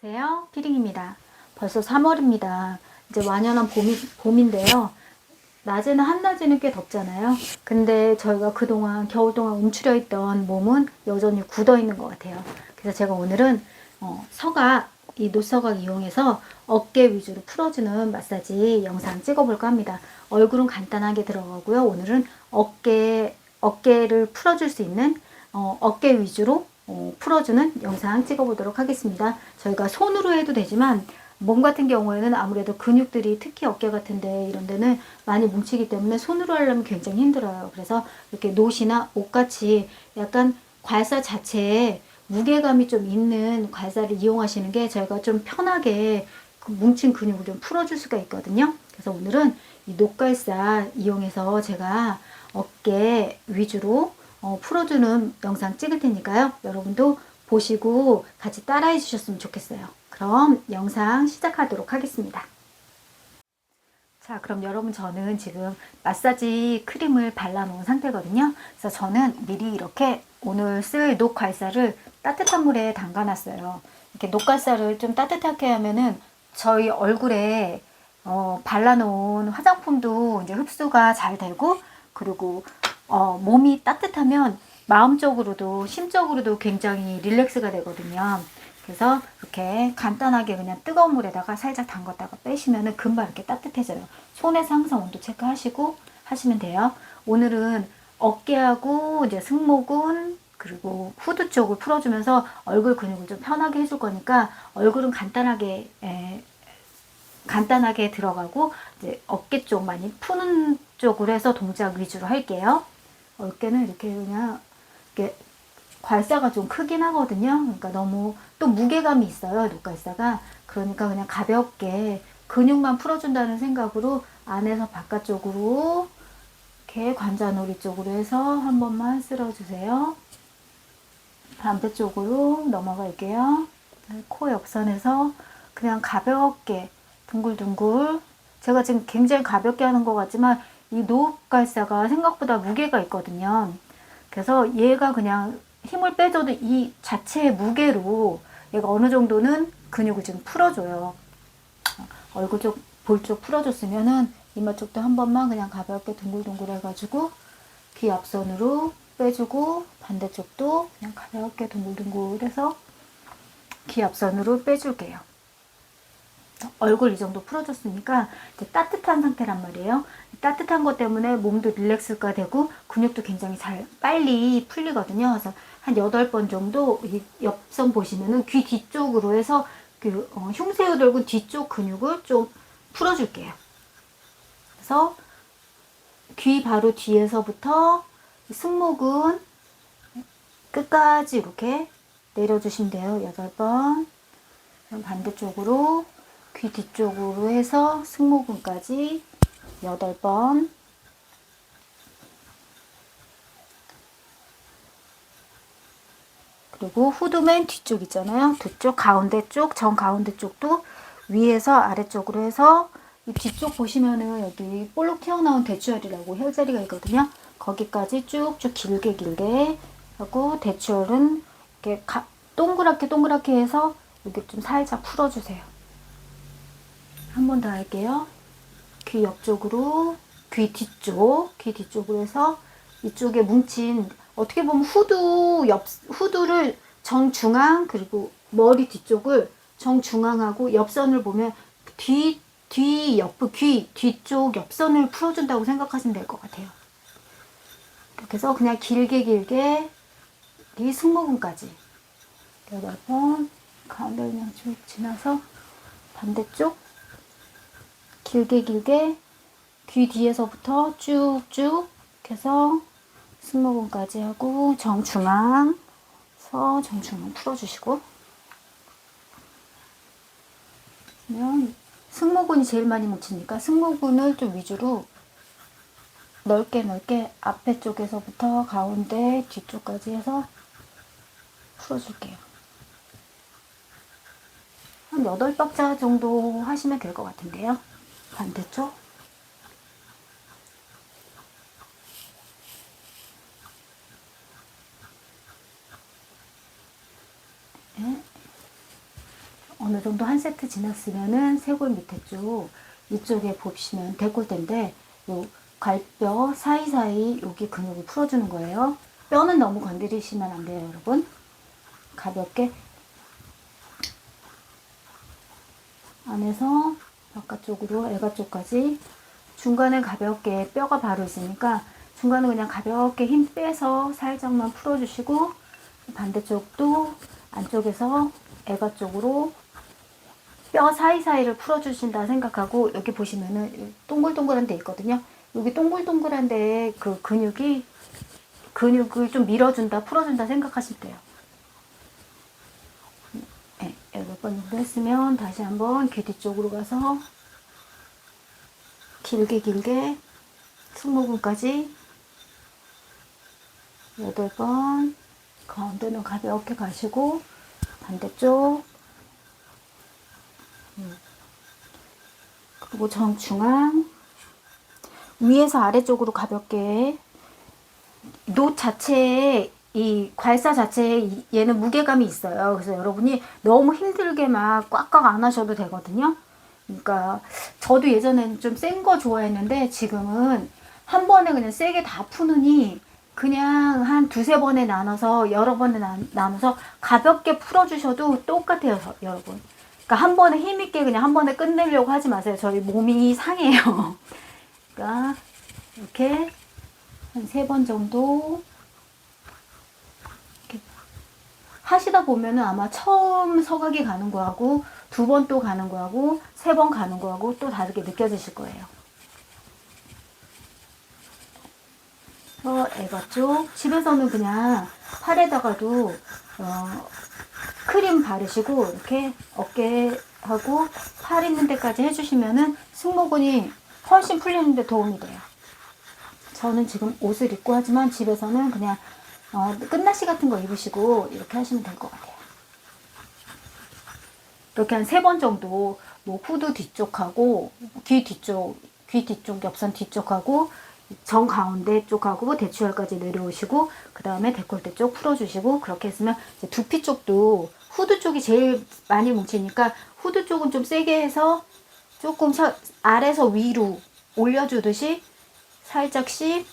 안녕하세요. 피링입니다. 벌써 3월입니다. 이제 완연한 봄인데요. 낮에는 한낮에는 꽤 덥잖아요. 근데 저희가 그동안 겨울 동안 움츠려 있던 몸은 여전히 굳어 있는 것 같아요. 그래서 제가 오늘은 이 노서각 이용해서 어깨 위주로 풀어주는 마사지 영상 찍어볼까 합니다. 얼굴은 간단하게 들어가고요. 오늘은 어깨를 풀어줄 수 있는 어깨 위주로 풀어주는 영상 찍어보도록 하겠습니다. 저희가 손으로 해도 되지만 몸 같은 경우에는 아무래도 근육들이 특히 어깨 같은데 이런 데는 많이 뭉치기 때문에 손으로 하려면 굉장히 힘들어요. 그래서 이렇게 노시나 옷같이 약간 괄사 자체에 무게감이 좀 있는 괄사를 이용하시는 게 저희가 좀 편하게 그 뭉친 근육을 좀 풀어줄 수가 있거든요. 그래서 오늘은 이 녹갈사 이용해서 제가 어깨 위주로 풀어주는 영상 찍을 테니까요. 여러분도 보시고 같이 따라해 주셨으면 좋겠어요. 그럼 영상 시작하도록 하겠습니다. 자, 그럼 여러분 저는 지금 마사지 크림을 발라놓은 상태거든요. 그래서 저는 미리 이렇게 오늘 쓸 녹갈사를 따뜻한 물에 담가놨어요. 이렇게 녹갈사를 좀 따뜻하게 하면은 저희 얼굴에 발라놓은 화장품도 이제 흡수가 잘 되고, 그리고 몸이 따뜻하면 마음적으로도 심적으로도 굉장히 릴렉스가 되거든요. 그래서 이렇게 간단하게 그냥 뜨거운 물에다가 살짝 담갔다가 빼시면은 금방 이렇게 따뜻해져요. 손에서 항상 온도 체크하시고 하시면 돼요. 오늘은 어깨하고 이제 승모근 그리고 후두 쪽을 풀어주면서 얼굴 근육을 좀 편하게 해줄 거니까 얼굴은 간단하게 들어가고 이제 어깨 쪽 많이 푸는 쪽으로 해서 동작 위주로 할게요. 어깨는 이렇게 그냥 이렇게 괄사가 좀 크긴 하거든요. 그러니까 너무 또 무게감이 있어요. 녹갈사가. 그러니까 그냥 가볍게 근육만 풀어준다는 생각으로 안에서 바깥쪽으로 이렇게 관자놀이 쪽으로 해서 한 번만 쓸어주세요. 반대쪽으로 넘어갈게요. 코 옆선에서 그냥 가볍게 둥글둥글. 제가 지금 굉장히 가볍게 하는 것 같지만 이 녹갈사가 생각보다 무게가 있거든요. 그래서 얘가 그냥 힘을 빼줘도 이 자체의 무게로 얘가 어느 정도는 근육을 지금 풀어줘요. 얼굴 쪽, 볼 쪽 풀어줬으면은 이마 쪽도 한 번만 그냥 가볍게 둥글둥글 해가지고 귀 앞선으로 빼주고 반대쪽도 그냥 가볍게 둥글둥글 해서 귀 앞선으로 빼줄게요. 얼굴 이 정도 풀어줬으니까 이제 따뜻한 상태란 말이에요. 따뜻한 것 때문에 몸도 릴렉스가 되고 근육도 굉장히 빨리 풀리거든요. 그래서 한 8번 정도 이 옆선 보시면은 귀 뒤쪽으로 해서 그 흉쇄유돌근 뒤쪽 근육을 좀 풀어줄게요. 그래서 귀 바로 뒤에서부터 승모근 끝까지 이렇게 내려주시면 돼요. 8번. 그럼 반대쪽으로 귀 뒤쪽으로 해서 승모근까지 8번. 그리고 후두맨 뒤쪽 있잖아요. 뒤쪽, 가운데 쪽, 정 가운데 쪽도 위에서 아래쪽으로 해서 이 뒤쪽 보시면은 여기 볼록 튀어나온 대추혈이라고 혈자리가 있거든요. 거기까지 쭉쭉 길게 하고 대추혈은 이렇게 동그랗게 해서 여기 좀 살짝 풀어주세요. 한 번 더 할게요. 귀 옆쪽으로, 귀 뒤쪽으로 해서 이쪽에 뭉친, 어떻게 보면 후두를 정중앙, 그리고 머리 뒤쪽을 정중앙하고 옆선을 보면 귀 뒤쪽 옆선을 풀어준다고 생각하시면 될 것 같아요. 이렇게 해서 그냥 길게 이 승모근까지 8번, 가운데 그냥 쭉 지나서 반대쪽 길게 귀 뒤에서부터 쭉쭉 해서 승모근까지 하고 정중앙 풀어주시고, 그러면 승모근이 제일 많이 뭉치니까 승모근을 좀 위주로 넓게 앞에 쪽에서부터 가운데 뒤쪽까지 해서 풀어줄게요. 한 8박자 정도 하시면 될 것 같은데요. 반대쪽. 네. 어느 정도 한 세트 지났으면은 쇄골 밑에 쪽 이쪽에 보시면 데콜테인데 요 갈뼈 사이사이 여기 근육을 풀어주는 거예요. 뼈는 너무 건드리시면 안 돼요, 여러분. 가볍게 안에서 바깥쪽으로 애가 쪽까지 중간에 가볍게 뼈가 바로 있으니까 중간에 그냥 가볍게 힘 빼서 살짝만 풀어주시고 반대쪽도 안쪽에서 애가 쪽으로 뼈 사이사이를 풀어주신다 생각하고 여기 보시면은 동글동글한 데 있거든요. 여기 동글동글한 데에 그 근육을 좀 밀어준다, 풀어준다 생각하시면 돼요. 네, 8번 정도 했으면 다시 한번 귀 뒤쪽으로 가서 길게 승모근까지 8번 가운데는 가볍게 가시고 반대쪽 그리고 정중앙 위에서 아래쪽으로 가볍게 노 자체에 이 괄사 자체에 얘는 무게감이 있어요. 그래서 여러분이 너무 힘들게 막 꽉꽉 안 하셔도 되거든요. 그러니까 저도 예전에는 좀 센 거 좋아했는데 지금은 한 번에 그냥 세게 다 푸느니 그냥 한 두세 번에 나눠서 여러 번에 나눠서 가볍게 풀어주셔도 똑같아요, 여러분. 그러니까 한 번에 힘있게 그냥 한 번에 끝내려고 하지 마세요. 저희 몸이 상해요. 그러니까 이렇게 한 3번 정도 이렇게 하시다 보면은 아마 처음 서각이 가는 거하고 2번 또 가는 거하고 3번 가는 거하고 또 다르게 느껴지실 거예요. 애가 쪽 집에서는 그냥 팔에다가도 크림 바르시고 이렇게 어깨하고 팔 있는 데까지 해주시면은 승모근이 훨씬 풀리는데 도움이 돼요. 저는 지금 옷을 입고 하지만 집에서는 그냥 끝나시 같은 거 입으시고 이렇게 하시면 될 것 같아요. 이렇게 한 3번 정도 뭐 후드 뒤쪽하고 귀 뒤쪽 옆선 뒤쪽하고 정 가운데 쪽하고 대추혈까지 내려오시고 그 다음에 데콜테 쪽 풀어주시고 그렇게 했으면 이제 두피 쪽도 후드 쪽이 제일 많이 뭉치니까 후드 쪽은 좀 세게 해서 조금 아래서 위로 올려주듯이 살짝씩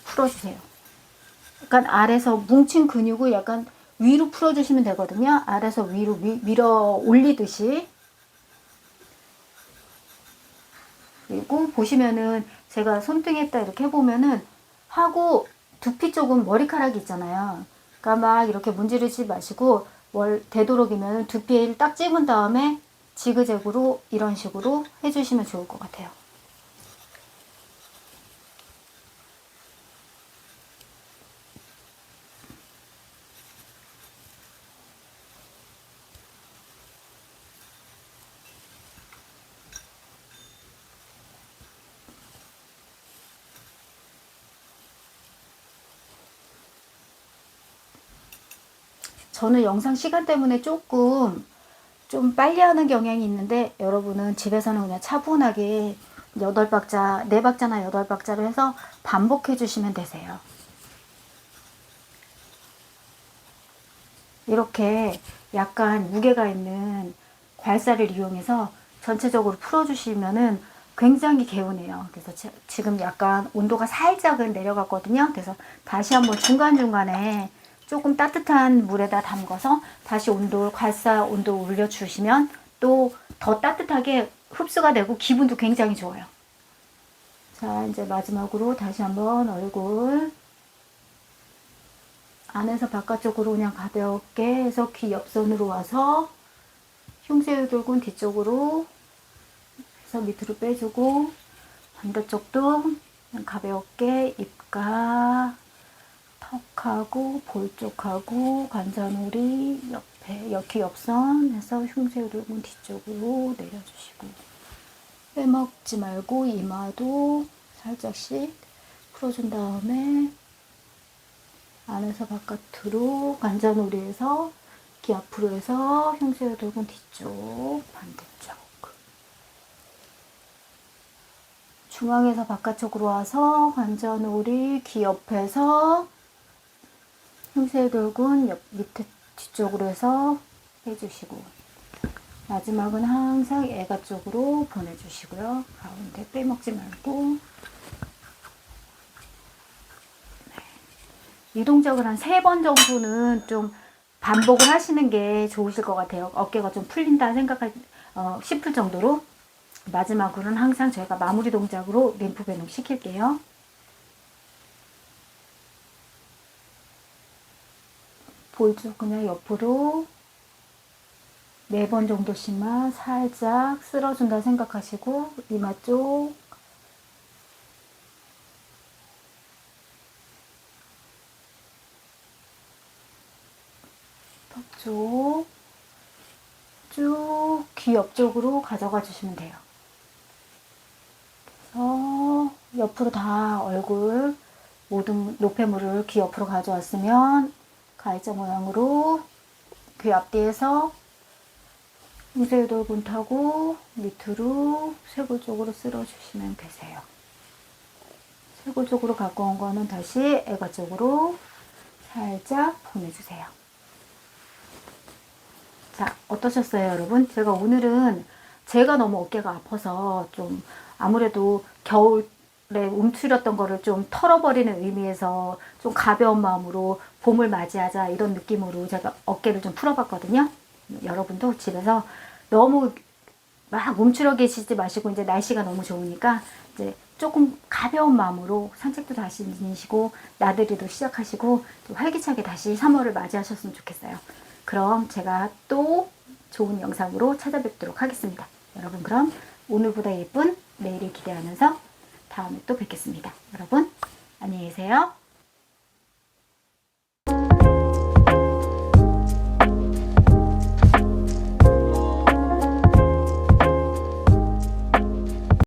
풀어주세요. 약간 아래서 뭉친 근육을 약간 위로 풀어주시면 되거든요. 아래서 위로 밀어 올리듯이. 그리고 보시면은 제가 손등에다 이렇게 해보면은 하고 두피 쪽은 머리카락이 있잖아요. 그러니까 막 이렇게 문지르지 마시고 되도록이면 두피를 딱 찍은 다음에 지그재그로 이런 식으로 해주시면 좋을 것 같아요. 저는 영상 시간 때문에 조금 좀 빨리 하는 경향이 있는데 여러분은 집에서는 그냥 차분하게 8박자, 4박자나 8박자로 해서 반복해 주시면 되세요. 이렇게 약간 무게가 있는 괄사를 이용해서 전체적으로 풀어주시면은 굉장히 개운해요. 그래서 지금 약간 온도가 살짝은 내려갔거든요. 그래서 다시 한번 중간중간에 조금 따뜻한 물에다 담궈서 다시 괄사 온도 올려주시면 또 더 따뜻하게 흡수가 되고 기분도 굉장히 좋아요. 자, 이제 마지막으로 다시 한번 얼굴 안에서 바깥쪽으로 그냥 가볍게 해서 귀 옆선으로 와서 흉쇄유돌근 뒤쪽으로 해서 밑으로 빼주고 반대쪽도 그냥 가볍게 입가 턱하고 볼 쪽하고 관자놀이 옆에 귀 옆선 해서 흉쇄유돌근 뒤쪽으로 내려주시고 빼먹지 말고 이마도 살짝씩 풀어준 다음에 안에서 바깥으로 관자놀이에서 귀 앞으로 해서 흉쇄유돌근 뒤쪽 반대쪽 중앙에서 바깥쪽으로 와서 관자놀이 귀 옆에서 흉쇄유돌근 밑에 뒤쪽으로 해서 해주시고, 마지막은 항상 애가 쪽으로 보내주시고요. 가운데 빼먹지 말고. 이 동작을 한 3번 정도는 좀 반복을 하시는 게 좋으실 것 같아요. 어깨가 좀 풀린다 싶을 정도로. 마지막으로는 항상 저희가 마무리 동작으로 림프 배농 시킬게요. 볼줄 그냥 옆으로 4번 정도씩만 살짝 쓸어준다 생각하시고, 이마 쪽, 턱 쪽, 쭉 귀 옆쪽으로 가져가 주시면 돼요. 그래서 옆으로 다 얼굴 모든 노폐물을 귀 옆으로 가져왔으면 가위자 모양으로 귀 앞뒤에서 우세돌 타고 밑으로 쇄골 쪽으로 쓸어주시면 되세요. 쇄골 쪽으로 갖고 온 거는 다시 애가 쪽으로 살짝 보내주세요. 자, 어떠셨어요, 여러분? 제가 오늘은 제가 너무 어깨가 아파서 좀 아무래도 겨울에 움츠렸던 거를 좀 털어버리는 의미에서 좀 가벼운 마음으로 봄을 맞이하자 이런 느낌으로 제가 어깨를 좀 풀어봤거든요. 여러분도 집에서 너무 막 움츠러 계시지 마시고, 이제 날씨가 너무 좋으니까 이제 조금 가벼운 마음으로 산책도 다시 다니시고 나들이도 시작하시고 좀 활기차게 다시 3월을 맞이하셨으면 좋겠어요. 그럼 제가 또 좋은 영상으로 찾아뵙도록 하겠습니다. 여러분, 그럼 오늘보다 예쁜 내일을 기대하면서 다음에 또 뵙겠습니다. 여러분, 안녕히 계세요.